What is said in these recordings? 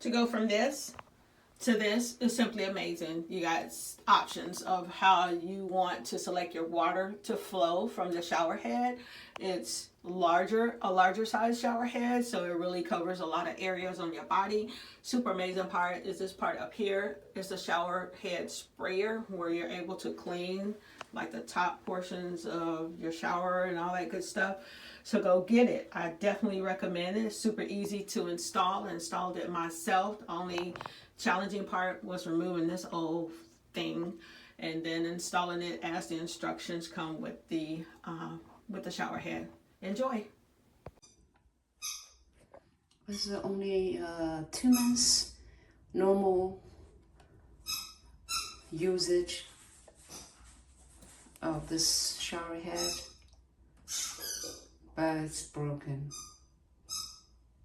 To go from this to this is simply amazing. You got options of how you want to select your water to flow from the shower head. It's a larger size shower head, so it really covers a lot of areas on your body. Super amazing part is this part up here. It's the shower head sprayer where you're able to clean like the top portions of your shower and all that good stuff. So go get it. I definitely recommend it. It's super easy to install. I installed it myself. The only challenging part was removing this old thing and then installing it as the instructions come with the shower head. Enjoy. It's only 2 months normal usage of this shower head, but it's broken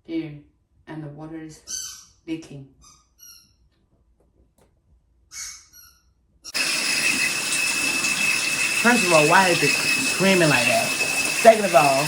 here and the water is leaking. First of all, why is it screaming like that? Second of all,